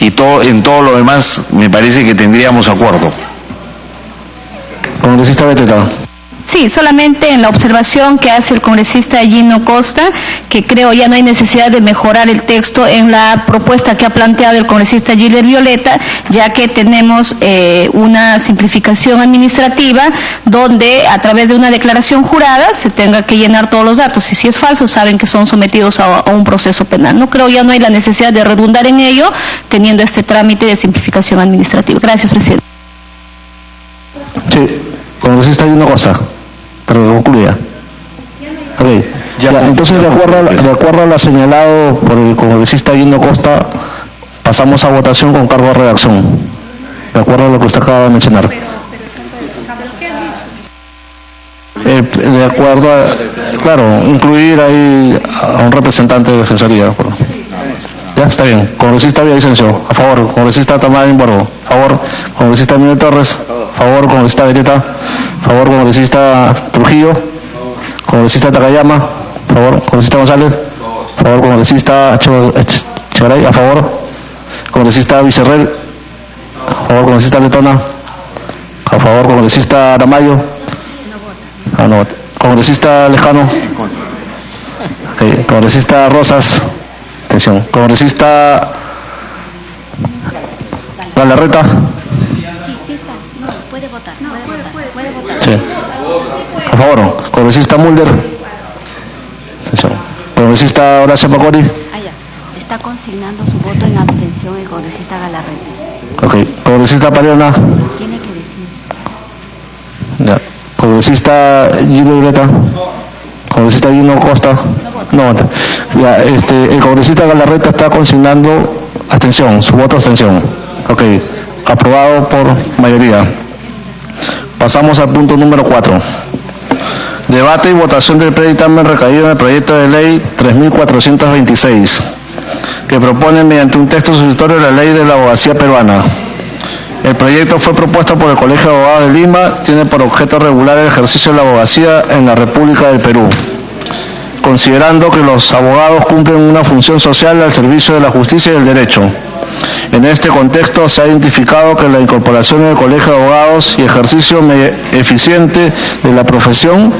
Y en todo lo demás me parece que tendríamos acuerdo. Congresista Beteta. Sí, solamente en la observación que hace el congresista Gino Costa, que creo ya no hay necesidad de mejorar el texto en la propuesta que ha planteado el congresista Gilbert Violeta, ya que tenemos una simplificación administrativa donde a través de una declaración jurada se tenga que llenar todos los datos, y si es falso saben que son sometidos a un proceso penal. No creo, ya no hay la necesidad de redundar en ello teniendo este trámite de simplificación administrativa. Gracias, presidente. Sí, congresista Gino Costa. Pero concluya. Ok. Ya, entonces, de acuerdo a lo señalado por el congresista Gino Costa, pasamos a votación con cargo de redacción. De acuerdo a lo que usted acaba de mencionar. De acuerdo a, claro, incluir ahí a un representante de defensoría. Ya, está bien. Congresista Villavicencio, a favor. Congresista Tamara Imborgo, a favor. Congresista Miguel Torres, a favor. Congresista Beteta, a favor. Congresista Trujillo, congresista Takayama, a favor. Congresista González, a favor. Congresista Chegaray, a favor. Congresista Vicerrel, a favor. Congresista Letona, a favor. Congresista Aramayo, no. Congresista Lejano, okay. Congresista Rosas, atención. Congresista Galarreta. Sí. A favor. Congresista Mulder. Atención. Congresista Horacio Pacori. Está consignando su voto en abstención el congresista Galarreta. Ok. Congresista Pariona. Tiene que decir. Ya. Congresista Gino Violeta. Congresista Gino Costa. No vota. Ya, el congresista Galarreta está consignando abstención, su voto abstención. Ok. Aprobado por mayoría. Pasamos al punto número 4. Debate y votación del predictamen recaído en el proyecto de ley 3426, que propone mediante un texto sustitutorio la ley de la abogacía peruana. El proyecto fue propuesto por el Colegio de Abogados de Lima, tiene por objeto regular el ejercicio de la abogacía en la República del Perú, considerando que los abogados cumplen una función social al servicio de la justicia y el derecho. En este contexto se ha identificado que la incorporación en el Colegio de Abogados y ejercicio eficiente de la profesión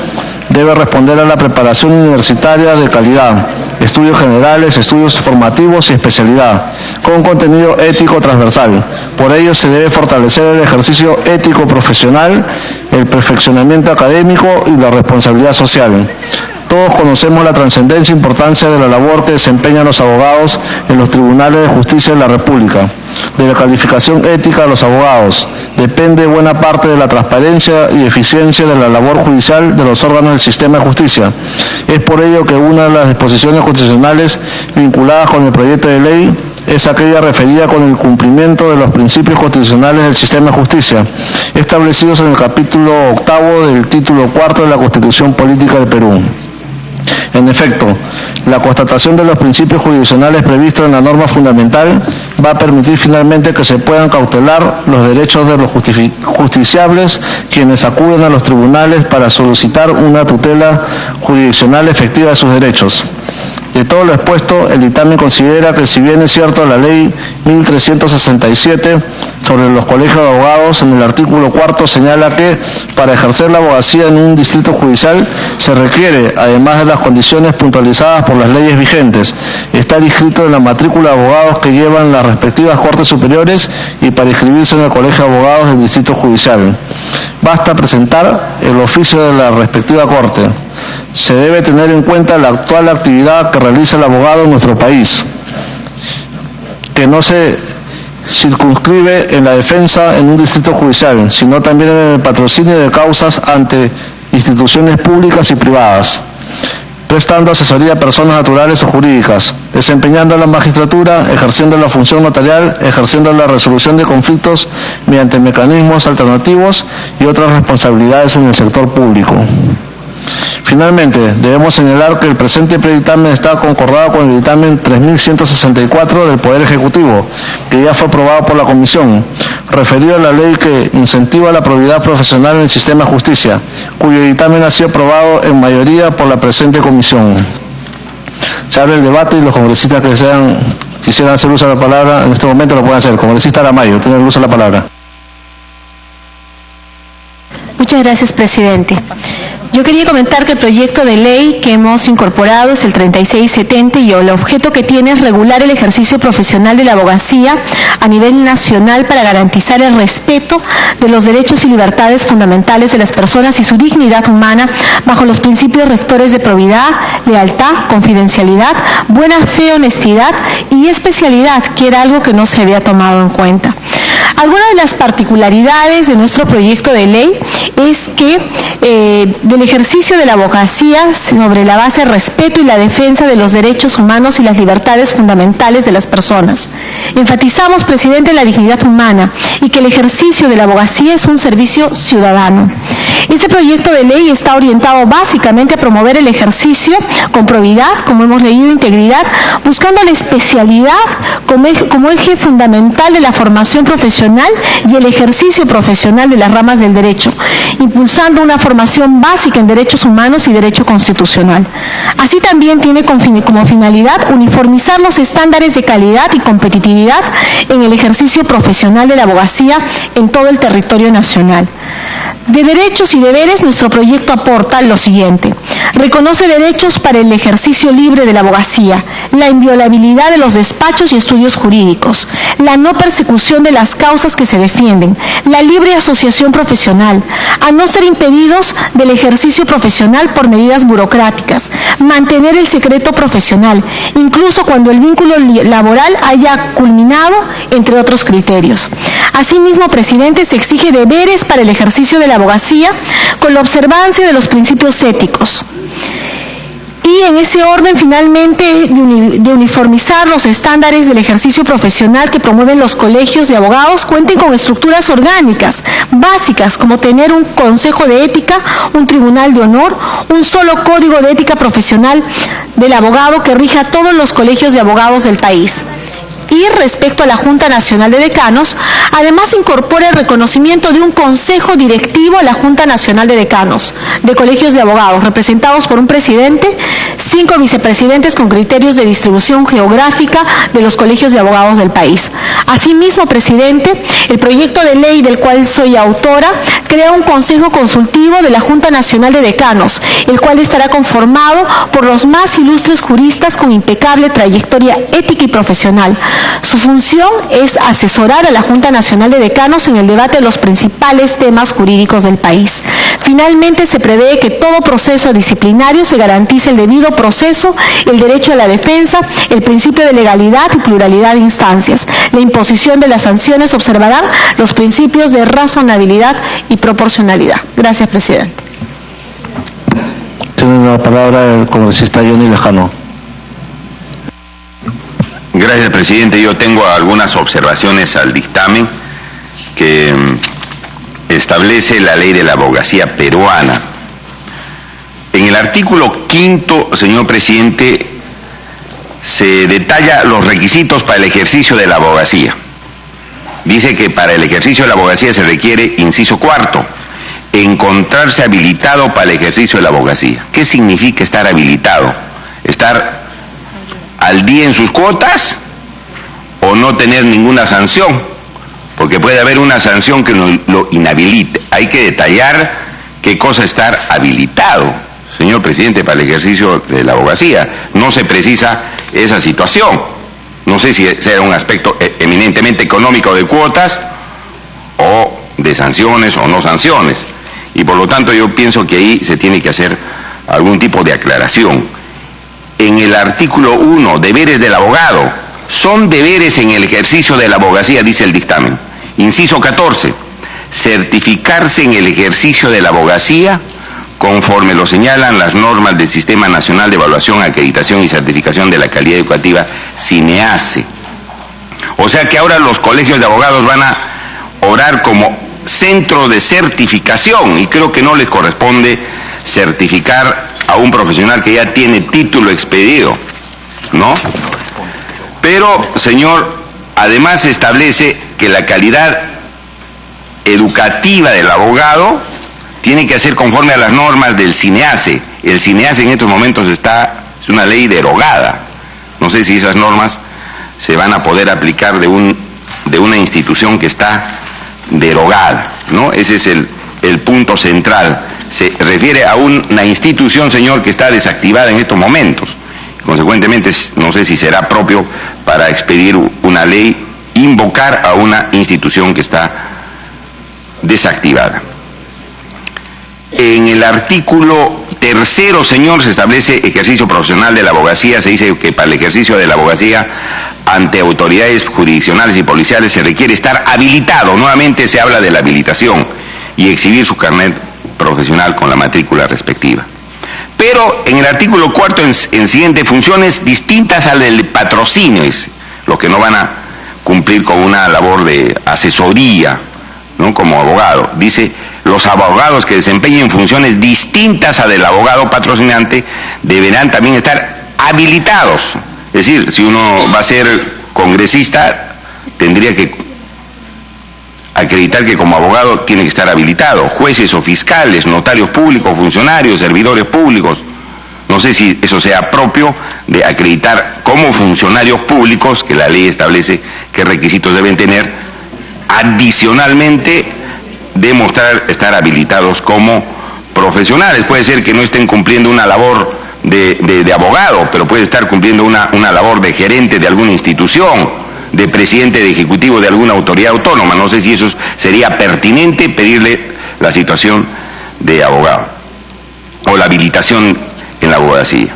debe responder a la preparación universitaria de calidad, estudios generales, estudios formativos y especialidad, con contenido ético transversal. Por ello se debe fortalecer el ejercicio ético profesional, el perfeccionamiento académico y la responsabilidad social. Todos conocemos la trascendencia e importancia de la labor que desempeñan los abogados en los tribunales de justicia de la República. De la calificación ética de los abogados depende buena parte de la transparencia y eficiencia de la labor judicial de los órganos del sistema de justicia. Es por ello que una de las disposiciones constitucionales vinculadas con el proyecto de ley es aquella referida con el cumplimiento de los principios constitucionales del sistema de justicia, establecidos en el capítulo 8 del título 4 de la Constitución Política del Perú. En efecto, la constatación de los principios jurisdiccionales previstos en la norma fundamental va a permitir finalmente que se puedan cautelar los derechos de los justiciables quienes acuden a los tribunales para solicitar una tutela jurisdiccional efectiva de sus derechos. De todo lo expuesto, el dictamen considera que si bien es cierto la ley 1367 sobre los colegios de abogados en el artículo 4 señala que para ejercer la abogacía en un distrito judicial se requiere, además de las condiciones puntualizadas por las leyes vigentes, estar inscrito en la matrícula de abogados que llevan las respectivas cortes superiores y para inscribirse en el colegio de abogados del distrito judicial. Basta presentar el oficio de la respectiva corte. Se debe tener en cuenta la actual actividad que realiza el abogado en nuestro país, que no se circunscribe en la defensa en un distrito judicial, sino también en el patrocinio de causas ante instituciones públicas y privadas, prestando asesoría a personas naturales o jurídicas, desempeñando la magistratura, ejerciendo la función notarial, ejerciendo la resolución de conflictos mediante mecanismos alternativos y otras responsabilidades en el sector público. Finalmente, debemos señalar que el presente predictamen está concordado con el dictamen 3164 del Poder Ejecutivo, que ya fue aprobado por la Comisión, referido a la ley que incentiva la probidad profesional en el sistema de justicia, cuyo dictamen ha sido aprobado en mayoría por la presente Comisión. Se abre el debate y los congresistas que quisieran hacer uso de la palabra en este momento lo pueden hacer. Congresista Aramayo, tiene el uso de la palabra. Muchas gracias, presidente. Yo quería comentar que el proyecto de ley que hemos incorporado es el 3670 y el objeto que tiene es regular el ejercicio profesional de la abogacía a nivel nacional para garantizar el respeto de los derechos y libertades fundamentales de las personas y su dignidad humana bajo los principios rectores de probidad, lealtad, confidencialidad, buena fe, honestidad y especialidad, que era algo que no se había tomado en cuenta. Algunas de las particularidades de nuestro proyecto de ley es que del ejercicio de la abogacía sobre la base del respeto y la defensa de los derechos humanos y las libertades fundamentales de las personas. Enfatizamos, presidente, la dignidad humana y que el ejercicio de la abogacía es un servicio ciudadano. Este proyecto de ley está orientado básicamente a promover el ejercicio con probidad, como hemos leído, integridad, buscando la especialidad como eje fundamental de la formación profesional y el ejercicio profesional de las ramas del derecho, impulsando una formación básica en derechos humanos y derecho constitucional. Así también tiene como finalidad uniformizar los estándares de calidad y competitividad en el ejercicio profesional de la abogacía en todo el territorio nacional. De derechos y deberes, nuestro proyecto aporta lo siguiente: reconoce derechos para el ejercicio libre de la abogacía, la inviolabilidad de los despachos y estudios jurídicos, la no persecución de las causas que se defienden, la libre asociación profesional, a no ser impedidos del ejercicio profesional por medidas burocráticas, mantener el secreto profesional, incluso cuando el vínculo laboral haya culminado, entre otros criterios. Asimismo, presidente, se exige deberes para el ejercicio de la abogacía con la observancia de los principios éticos. Y en ese orden, finalmente, de uniformizar los estándares del ejercicio profesional que promueven los colegios de abogados, cuenten con estructuras orgánicas básicas, como tener un consejo de ética, un tribunal de honor, un solo código de ética profesional del abogado que rija a todos los colegios de abogados del país. Y respecto a la Junta Nacional de Decanos, además incorpora el reconocimiento de un consejo directivo a la Junta Nacional de Decanos de colegios de abogados, representados por un presidente, 5 vicepresidentes con criterios de distribución geográfica de los colegios de abogados del país. Asimismo, presidente, el proyecto de ley del cual soy autora crea un consejo consultivo de la Junta Nacional de Decanos, el cual estará conformado por los más ilustres juristas con impecable trayectoria ética y profesional. Su función es asesorar a la Junta Nacional de Decanos en el debate de los principales temas jurídicos del país. Finalmente, se prevé que todo proceso disciplinario se garantice el debido proceso, el derecho a la defensa, el principio de legalidad y pluralidad de instancias. La imposición de las sanciones observará los principios de razonabilidad y proporcionalidad. Gracias, presidente. Tiene la palabra el congresista Johnny Lejano. Gracias, presidente. Yo tengo algunas observaciones al dictamen que establece la ley de la abogacía peruana. En el artículo 5, señor presidente, se detalla los requisitos para el ejercicio de la abogacía. Dice que para el ejercicio de la abogacía se requiere, inciso 4, encontrarse habilitado para el ejercicio de la abogacía. ¿Qué significa estar habilitado? ¿Estar al día en sus cuotas o no tener ninguna sanción? Porque puede haber una sanción que lo inhabilite. Hay que detallar qué cosa estar habilitado, señor presidente, para el ejercicio de la abogacía. No se precisa esa situación. No sé si sea un aspecto eminentemente económico de cuotas o de sanciones o no sanciones. Y por lo tanto yo pienso que ahí se tiene que hacer algún tipo de aclaración. En el artículo 1, deberes del abogado, son deberes en el ejercicio de la abogacía, dice el dictamen. Inciso 14, certificarse en el ejercicio de la abogacía conforme lo señalan las normas del Sistema Nacional de Evaluación, Acreditación y Certificación de la Calidad Educativa, SINEACE. O sea que ahora los colegios de abogados van a obrar como centro de certificación y creo que no les corresponde certificar a un profesional que ya tiene título expedido, ¿no? Pero, señor, además se establece que la calidad educativa del abogado tiene que ser conforme a las normas del SINEACE. El SINEACE en estos momentos está es una ley derogada. No sé si esas normas se van a poder aplicar de una institución que está derogada, ¿no? Ese es el punto central. Se refiere a una institución, señor, que está desactivada en estos momentos. Consecuentemente, no sé si será propio para expedir una ley, invocar a una institución que está desactivada. En el artículo 3, señor, se establece ejercicio profesional de la abogacía. Se dice que para el ejercicio de la abogacía ante autoridades jurisdiccionales y policiales se requiere estar habilitado. Nuevamente se habla de la habilitación y exhibir su carnet profesional con la matrícula respectiva. Pero en el artículo 4, en siguiente, funciones distintas al del patrocinio, es los que no van a cumplir con una labor de asesoría, ¿no?, como abogado. Dice, los abogados que desempeñen funciones distintas a del abogado patrocinante deberán también estar habilitados. Es decir, si uno va a ser congresista, tendría que acreditar que como abogado tiene que estar habilitado. Jueces o fiscales, notarios públicos, funcionarios, servidores públicos. No sé si eso sea propio de acreditar como funcionarios públicos, que la ley establece qué requisitos deben tener, adicionalmente demostrar estar habilitados como profesionales. Puede ser que no estén cumpliendo una labor de abogado, pero puede estar cumpliendo una labor de gerente de alguna institución, de presidente de ejecutivo de alguna autoridad autónoma. No sé si eso sería pertinente pedirle la situación de abogado o la habilitación en la abogacía.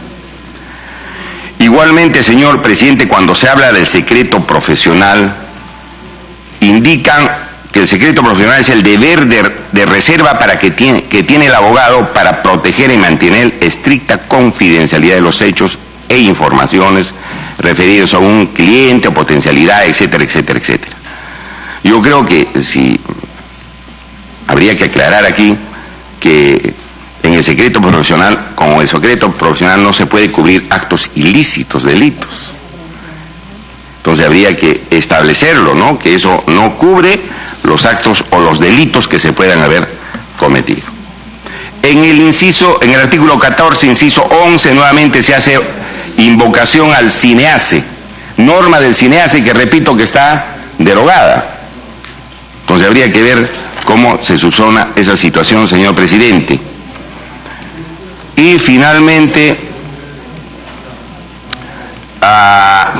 Igualmente, señor presidente, cuando se habla del secreto profesional, indican que el secreto profesional es el deber de reserva que tiene el abogado para proteger y mantener estricta confidencialidad de los hechos e informaciones referidos a un cliente o potencialidad, etcétera, etcétera, etcétera. Yo creo que habría que aclarar aquí que en el secreto profesional, como el secreto profesional no se puede cubrir actos ilícitos, delitos. Entonces habría que establecerlo, ¿no?, que eso no cubre los actos o los delitos que se puedan haber cometido. En el artículo 14, inciso 11, nuevamente se hace invocación al CINEACE, norma del CINEACE que repito que está derogada. Entonces habría que ver cómo se subsana esa situación, señor presidente. Y finalmente,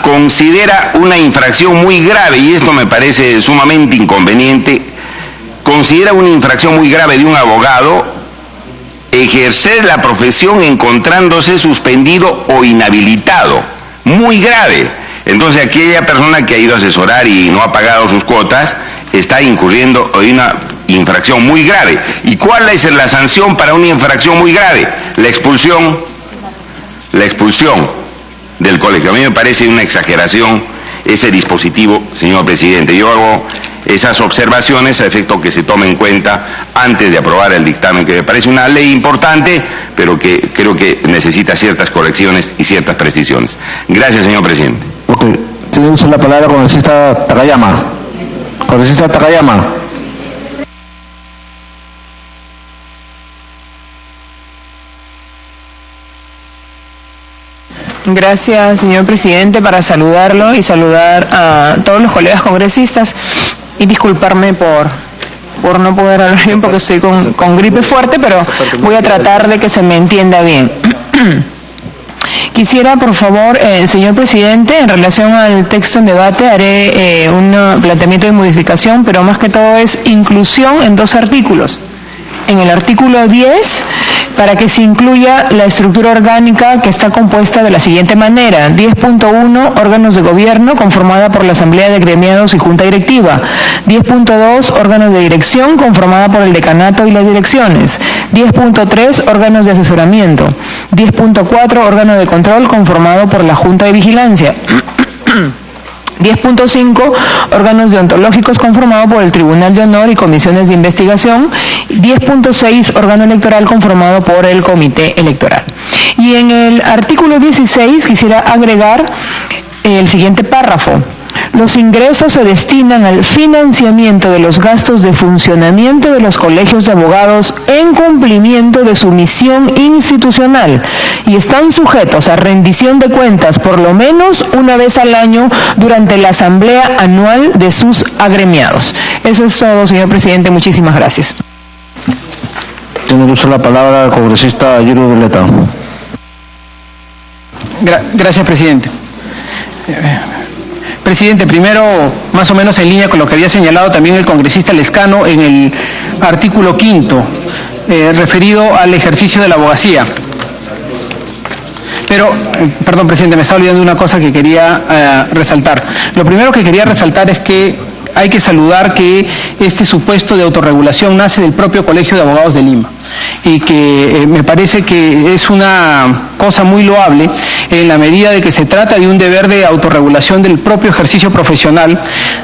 considera una infracción muy grave, y esto me parece sumamente inconveniente, considera una infracción muy grave de un abogado ejercer la profesión encontrándose suspendido o inhabilitado. Muy grave. Entonces aquella persona que ha ido a asesorar y no ha pagado sus cuotas está incurriendo en una infracción muy grave. ¿Y cuál es la sanción para una infracción muy grave? La expulsión del colegio. A mí me parece una exageración ese dispositivo, señor presidente. Yo hago esas observaciones a efecto que se tome en cuenta antes de aprobar el dictamen, que me parece una ley importante, pero que creo que necesita ciertas correcciones y ciertas precisiones. Gracias, señor presidente. Ok, tiene usted la palabra congresista Takayama. Congresista Takayama. Gracias, señor presidente, para saludarlo y saludar a todos los colegas congresistas y disculparme por no poder hablar bien porque estoy con gripe fuerte, pero voy a tratar de que se me entienda bien. Quisiera, por favor, señor presidente, en relación al texto en debate, haré un planteamiento de modificación, pero más que todo es inclusión en 2 artículos. En el artículo 10, para que se incluya la estructura orgánica que está compuesta de la siguiente manera: 10.1, órganos de gobierno, conformada por la Asamblea de Gremiados y Junta Directiva; 10.2, órganos de dirección, conformada por el decanato y las direcciones; 10.3, órganos de asesoramiento; 10.4, órgano de control, conformado por la Junta de Vigilancia; 10.5, órganos deontológicos conformados por el Tribunal de Honor y comisiones de investigación; 10.6, órgano electoral conformado por el Comité Electoral. Y en el artículo 16 quisiera agregar el siguiente párrafo: Los ingresos se destinan al financiamiento de los gastos de funcionamiento de los colegios de abogados en cumplimiento de su misión institucional y están sujetos a rendición de cuentas por lo menos una vez al año durante la asamblea anual de sus agremiados. Eso es todo, señor presidente. Muchísimas gracias. Tiene uso la palabra el congresista Gilbert Violeta. Gracias, presidente. Presidente, primero, más o menos en línea con lo que había señalado también el congresista Lescano en el artículo 5, referido al ejercicio de la abogacía. Pero, perdón, presidente, me estaba olvidando de una cosa que quería resaltar. Lo primero que quería resaltar es que hay que saludar que este supuesto de autorregulación nace del propio Colegio de Abogados de Lima y que me parece que es una cosa muy loable en la medida de que se trata de un deber de autorregulación del propio ejercicio profesional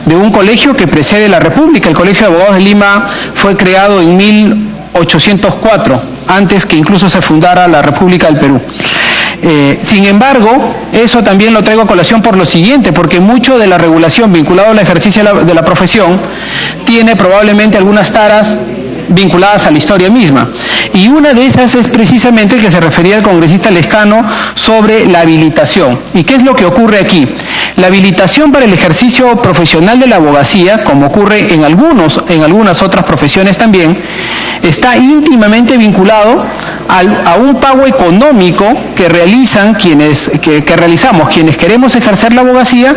de un colegio que precede la República. El Colegio de Abogados de Lima fue creado en 1804, antes que incluso se fundara la República del Perú. Sin embargo, eso también lo traigo a colación por lo siguiente, porque mucho de la regulación vinculada al ejercicio de la profesión tiene probablemente algunas taras vinculadas a la historia misma. Y una de esas es precisamente el que se refería el congresista Lescano sobre la habilitación. ¿Y qué es lo que ocurre aquí? La habilitación para el ejercicio profesional de la abogacía, como ocurre en algunas otras profesiones también, está íntimamente vinculado a un pago económico que realizan que realizamos quienes queremos ejercer la abogacía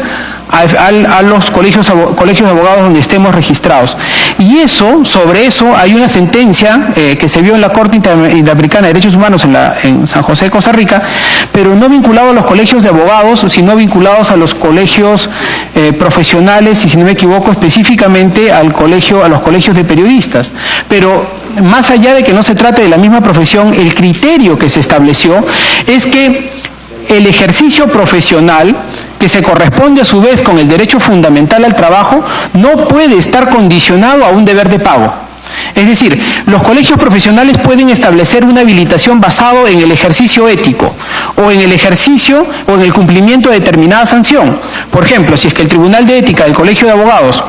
a los colegios de abogados donde estemos registrados. Y sobre eso hay una sentencia que se vio en la Corte Interamericana de Derechos Humanos en San José de Costa Rica, pero no vinculado a los colegios de abogados, sino vinculados a los colegios profesionales y, si no me equivoco, específicamente a los colegios de periodistas. Pero más allá de que no se trate de la misma profesión, el criterio que se estableció es que el ejercicio profesional, que se corresponde a su vez con el derecho fundamental al trabajo, no puede estar condicionado a un deber de pago. Es decir, los colegios profesionales pueden establecer una habilitación basado en el ejercicio ético o en el ejercicio o en el cumplimiento de determinada sanción. Por ejemplo, si es que el Tribunal de Ética del Colegio de Abogados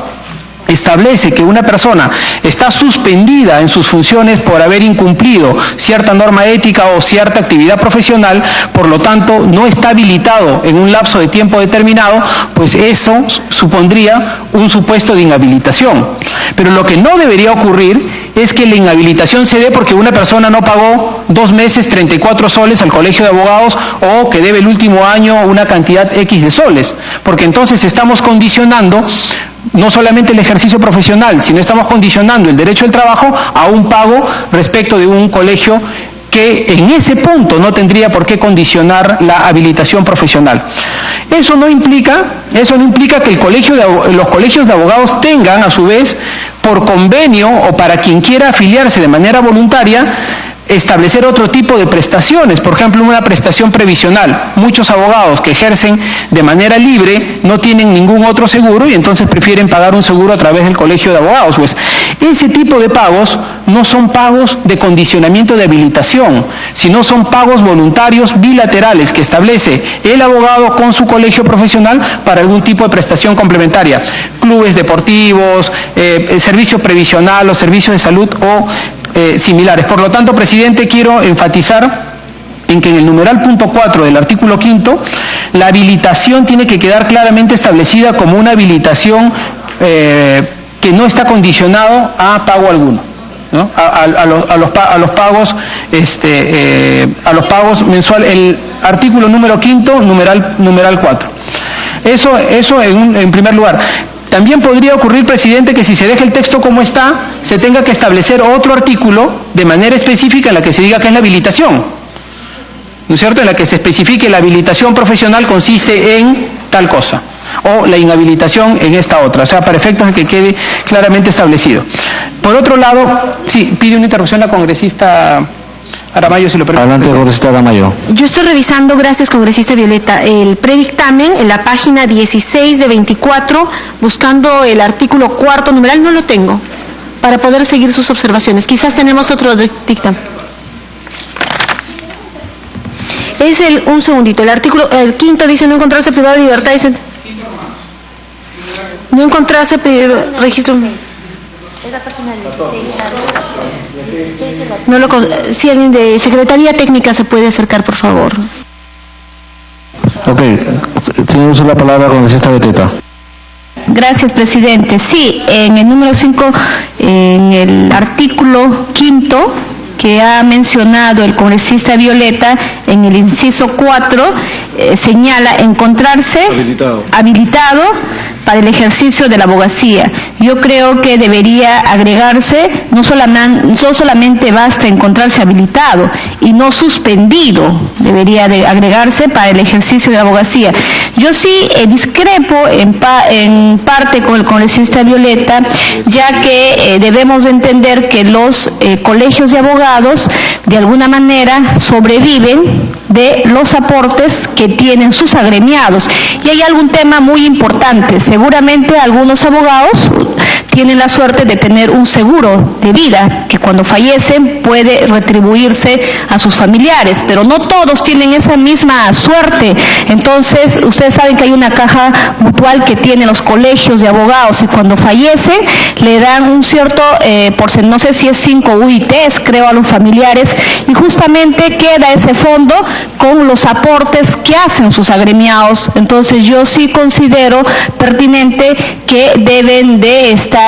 establece que una persona está suspendida en sus funciones por haber incumplido cierta norma ética o cierta actividad profesional, por lo tanto no está habilitado en un lapso de tiempo determinado, pues eso supondría un supuesto de inhabilitación. Pero lo que no debería ocurrir es que la inhabilitación se dé porque una persona no pagó 2 meses 34 soles al Colegio de Abogados o que debe el último año una cantidad X de soles, porque entonces estamos condicionando no solamente el ejercicio profesional, sino estamos condicionando el derecho al trabajo a un pago respecto de un colegio que en ese punto no tendría por qué condicionar la habilitación profesional. Eso no implica que los colegios de abogados tengan, a su vez, por convenio o para quien quiera afiliarse de manera voluntaria, establecer otro tipo de prestaciones, por ejemplo una prestación previsional. Muchos abogados que ejercen de manera libre no tienen ningún otro seguro y entonces prefieren pagar un seguro a través del Colegio de Abogados. Pues ese tipo de pagos no son pagos de condicionamiento de habilitación, sino son pagos voluntarios bilaterales que establece el abogado con su colegio profesional para algún tipo de prestación complementaria, clubes deportivos, servicio previsional o servicios de salud o similares. Por lo tanto, presidente, quiero enfatizar en que en el numeral punto 4 del artículo 5, la habilitación tiene que quedar claramente establecida como una habilitación que no está condicionado a pago alguno, ¿no? A los pagos mensuales. El artículo número 5, numeral 4. Eso en primer lugar. También podría ocurrir, presidente, que si se deja el texto como está, se tenga que establecer otro artículo de manera específica en la que se diga que es la habilitación, ¿no es cierto?, en la que se especifique la habilitación profesional consiste en tal cosa, o la inhabilitación en esta otra, o sea, para efectos de que quede claramente establecido. Por otro lado, sí, pide una interrupción la congresista Aramayo, si lo permite. Adelante, congresista Aramayo. Yo estoy revisando, gracias congresista Violeta, el predictamen en la página 16 de 24, buscando el artículo 4 numeral, no lo tengo, para poder seguir sus observaciones. Quizás tenemos otro dictamen. Es un segundito, el 5 dice no encontrarse privado de libertad. No encontrarse registro. No lo, si alguien de Secretaría Técnica se puede acercar, por favor. Ok, tiene uso la palabra congresista Beteta. Gracias, presidente. Sí, en el número 5, en el artículo 5 que ha mencionado el congresista Violeta, en el inciso 4, señala encontrarse habilitado para el ejercicio de la abogacía. Yo creo que debería agregarse, no solamente basta encontrarse habilitado y no suspendido, debería de agregarse para el ejercicio de la abogacía. Yo sí discrepo en parte con el congresista Violeta, ya que debemos de entender que los colegios de abogados de alguna manera sobreviven de los aportes que tienen sus agremiados. Y hay algún tema muy importante. Seguramente algunos abogados tienen la suerte de tener un seguro de vida que cuando fallecen puede retribuirse a sus familiares, pero no todos tienen esa misma suerte. Entonces, ustedes saben que hay una caja mutual que tienen los colegios de abogados y cuando fallecen le dan un cierto porcentaje, no sé si es 5 UITs, creo, a los familiares, y justamente queda ese fondo con los aportes que hacen sus agremiados. Entonces yo sí considero pertinente que deben de estar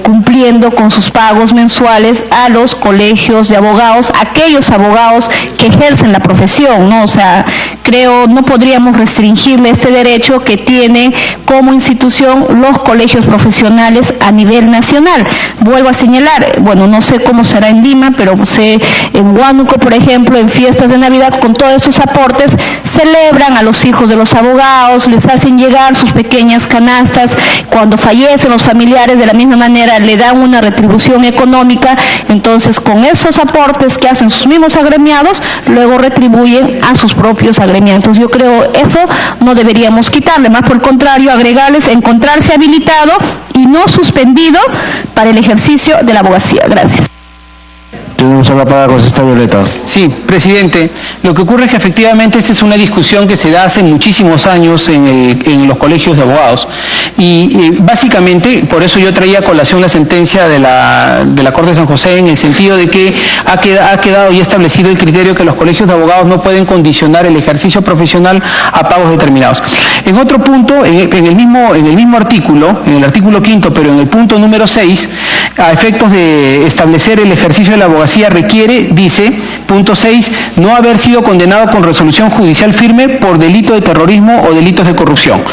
cumpliendo con sus pagos mensuales a los colegios de abogados, aquellos abogados que ejercen la profesión, ¿no? O sea, creo no podríamos restringirle este derecho que tienen como institución los colegios profesionales a nivel nacional. Vuelvo a señalar, bueno, no sé cómo será en Lima, pero sé en Huánuco, por ejemplo, en fiestas de Navidad, con todos estos aportes, celebran a los hijos de los abogados, les hacen llegar sus pequeñas canastas, cuando fallecen los familiares de la misma manera le dan una retribución económica. Entonces con esos aportes que hacen sus mismos agremiados, luego retribuyen a sus propios agremiados. Yo creo eso no deberíamos quitarle, más por el contrario, agregarles encontrarse habilitado y no suspendido para el ejercicio de la abogacía. Gracias. Tenemos la palabra congresista Violeta. Sí, presidente, lo que ocurre es que efectivamente esta es una discusión que se da hace muchísimos años en los colegios de abogados y básicamente por eso yo traía a colación la sentencia de la Corte de San José, en el sentido de que ha quedado ya establecido el criterio que los colegios de abogados no pueden condicionar el ejercicio profesional a pagos determinados. En otro punto, en el mismo artículo, en el artículo 5, pero en el punto número 6, a efectos de establecer el ejercicio de la abogacía requiere, dice, punto 6, no haber sido condenado con resolución judicial firme por delito de terrorismo o delitos de corrupción.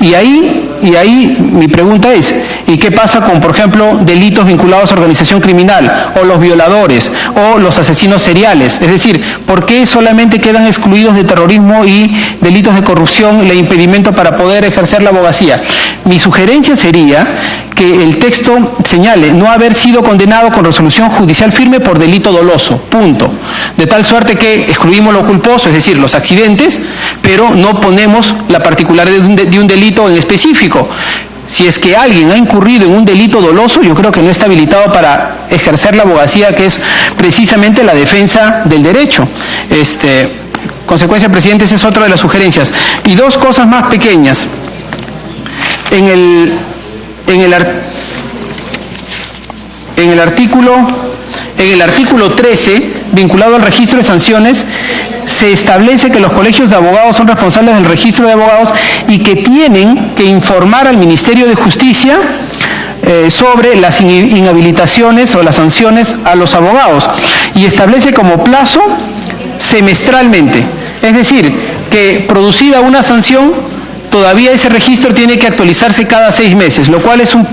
Y ahí mi pregunta es, ¿y qué pasa con, por ejemplo, delitos vinculados a organización criminal, o los violadores, o los asesinos seriales? Es decir, ¿por qué solamente quedan excluidos de terrorismo y delitos de corrupción el impedimento para poder ejercer la abogacía? Mi sugerencia sería que el texto señale no haber sido condenado con resolución judicial firme por delito doloso, punto. De tal suerte que excluimos lo culposo, es decir, los accidentes, pero no ponemos la particularidad de un delito en específico. Si es que alguien ha incurrido en un delito doloso, yo creo que no está habilitado para ejercer la abogacía, que es precisamente la defensa del derecho. Consecuencia, presidente, esa es otra de las sugerencias. Y dos cosas más pequeñas. En el artículo 13, vinculado al registro de sanciones, se establece que los colegios de abogados son responsables del registro de abogados y que tienen que informar al Ministerio de Justicia sobre las inhabilitaciones o las sanciones a los abogados, y establece como plazo semestralmente. Es decir, que producida una sanción, todavía ese registro tiene que actualizarse cada 6 meses, lo cual es un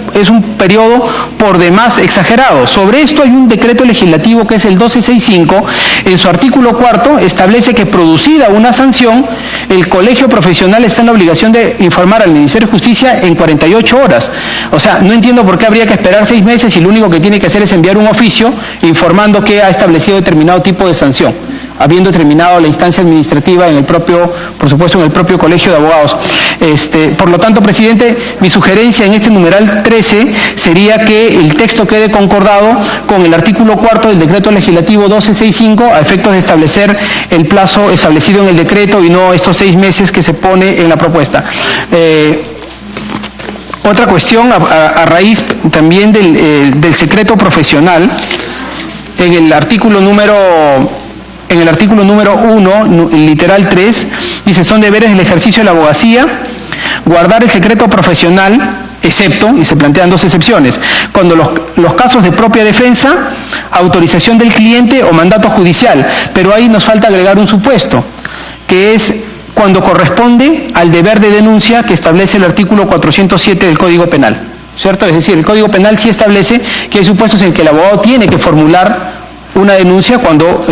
periodo por demás exagerado. Sobre esto hay un decreto legislativo que es el 1265, en su artículo 4 establece que producida una sanción, el colegio profesional está en la obligación de informar al Ministerio de Justicia en 48 horas. O sea, no entiendo por qué habría que esperar 6 meses y lo único que tiene que hacer es enviar un oficio informando que ha establecido determinado tipo de sanción, habiendo terminado la instancia administrativa en el propio, por supuesto, en el propio colegio de abogados. Por lo tanto, presidente, mi sugerencia en este numeral 13 sería que el texto quede concordado con el artículo 4 del decreto legislativo 1265 a efectos de establecer el plazo establecido en el decreto y no estos 6 meses que se pone en la propuesta. Otra cuestión, a raíz también del secreto profesional, en el artículo número 1, literal 3, dice: son deberes del ejercicio de la abogacía guardar el secreto profesional, excepto, y se plantean dos excepciones, cuando los casos de propia defensa, autorización del cliente o mandato judicial, pero ahí nos falta agregar un supuesto, que es cuando corresponde al deber de denuncia que establece el artículo 407 del Código Penal, ¿cierto? Es decir, el Código Penal sí establece que hay supuestos en que el abogado tiene que formular una denuncia cuando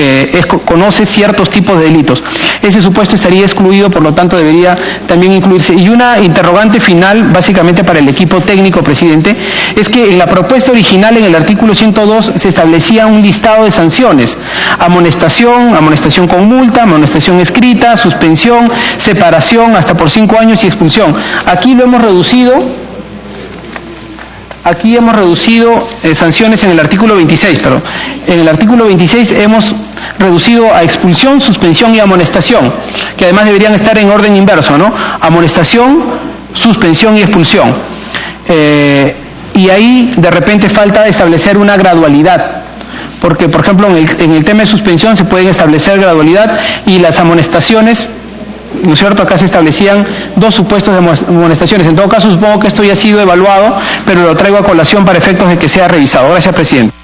conoce ciertos tipos de delitos. Ese supuesto estaría excluido, por lo tanto debería también incluirse. Y una interrogante final, básicamente para el equipo técnico, presidente, es que en la propuesta original, en el artículo 102, se establecía un listado de sanciones: amonestación, amonestación con multa, amonestación escrita, suspensión, separación hasta por 5 años y expulsión. Aquí lo hemos reducido. Aquí hemos reducido sanciones en el artículo 26, pero en el artículo 26 hemos reducido a expulsión, suspensión y amonestación, que además deberían estar en orden inverso, ¿no? Amonestación, suspensión y expulsión. Y ahí de repente falta establecer una gradualidad, porque por ejemplo en el tema de suspensión se pueden establecer gradualidad, y las amonestaciones, ¿no es cierto? Acá se establecían 2 supuestos de amonestaciones. En todo caso, supongo que esto ya ha sido evaluado, pero lo traigo a colación para efectos de que sea revisado. Gracias, presidente.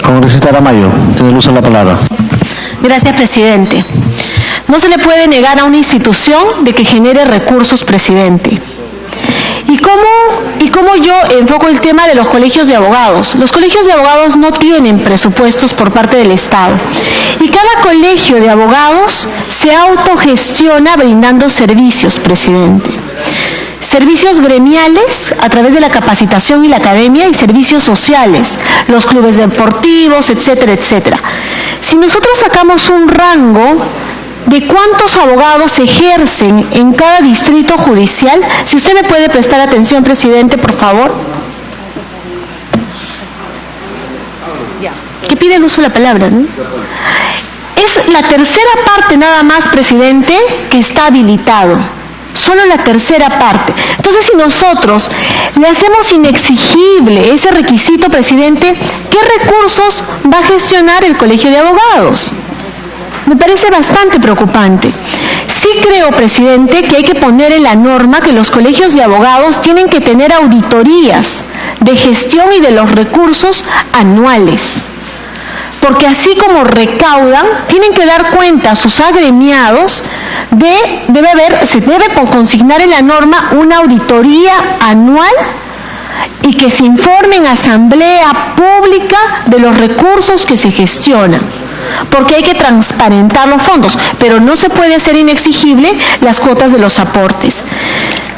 Congresista Aramayo, tiene el uso de la palabra. Gracias, presidente. No se le puede negar a una institución de que genere recursos, presidente. ¿Y cómo yo enfoco el tema de los colegios de abogados? Los colegios de abogados no tienen presupuestos por parte del Estado. Y cada colegio de abogados se autogestiona brindando servicios, presidente. Servicios gremiales a través de la capacitación y la academia, y servicios sociales, los clubes deportivos, etcétera, etcétera. Si nosotros sacamos un rango de cuántos abogados ejercen en cada distrito judicial, si usted me puede prestar atención, presidente, por favor. Que pide el uso de la palabra, ¿no? Es la tercera parte nada más, presidente, que está habilitado. Solo la tercera parte. Entonces, si nosotros le hacemos inexigible ese requisito, presidente, ¿qué recursos va a gestionar el Colegio de Abogados? Me parece bastante preocupante. Sí creo, presidente, que hay que poner en la norma que los colegios de abogados tienen que tener auditorías de gestión y de los recursos anuales. Porque así como recaudan, tienen que dar cuenta a sus agremiados se debe consignar en la norma una auditoría anual y que se informe en asamblea pública de los recursos que se gestionan. Porque hay que transparentar los fondos, pero no se puede hacer inexigible las cuotas de los aportes.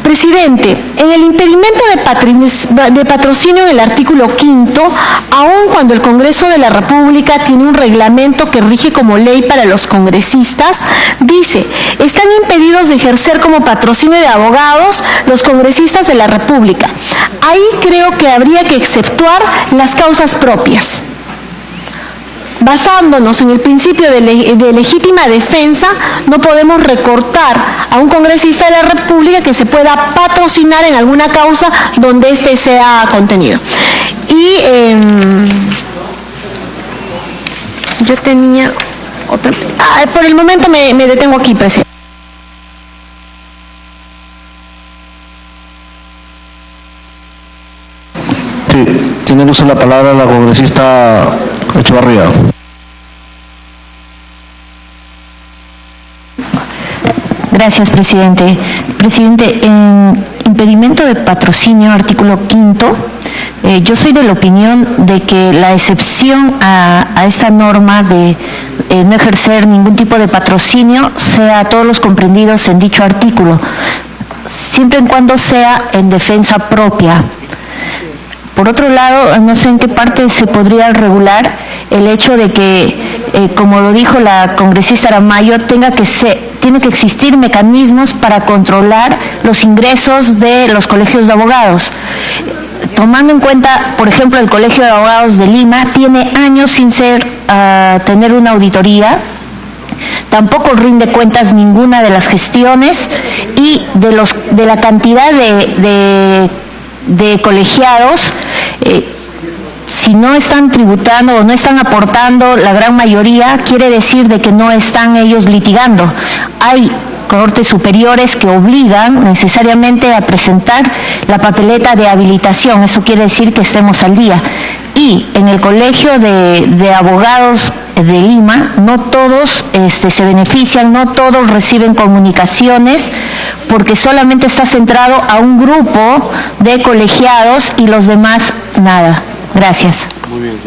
Presidente, en el impedimento de patrocinio del artículo 5, aun cuando el Congreso de la República tiene un reglamento que rige como ley para los congresistas, dice: están impedidos de ejercer como patrocinio de abogados los congresistas de la República. Ahí creo que habría que exceptuar las causas propias. Basándonos en el principio de legítima defensa, no podemos recortar a un congresista de la República que se pueda patrocinar en alguna causa donde éste sea contenido. Y yo tenía otra... por el momento me detengo aquí, presidente. Sí, tiene el uso de la palabra la congresista Echevarría. Gracias, presidente. Presidente, en impedimento de patrocinio, artículo 5, yo soy de la opinión de que la excepción a esta norma de no ejercer ningún tipo de patrocinio sea a todos los comprendidos en dicho artículo, siempre y cuando sea en defensa propia. Por otro lado, no sé en qué parte se podría regular el hecho de que, como lo dijo la congresista Aramayo, tiene que existir mecanismos para controlar los ingresos de los colegios de abogados. Tomando en cuenta, por ejemplo, el Colegio de Abogados de Lima tiene años sin tener una auditoría, tampoco rinde cuentas ninguna de las gestiones y de la cantidad de de colegiados, si no están tributando o no están aportando la gran mayoría, quiere decir de que no están ellos litigando. Hay cortes superiores que obligan necesariamente a presentar la papeleta de habilitación, eso quiere decir que estemos al día. Y en el Colegio de Abogados de Lima, no todos se benefician, no todos reciben comunicaciones, porque solamente está centrado a un grupo de colegiados y los demás nada. Gracias. Muy bien,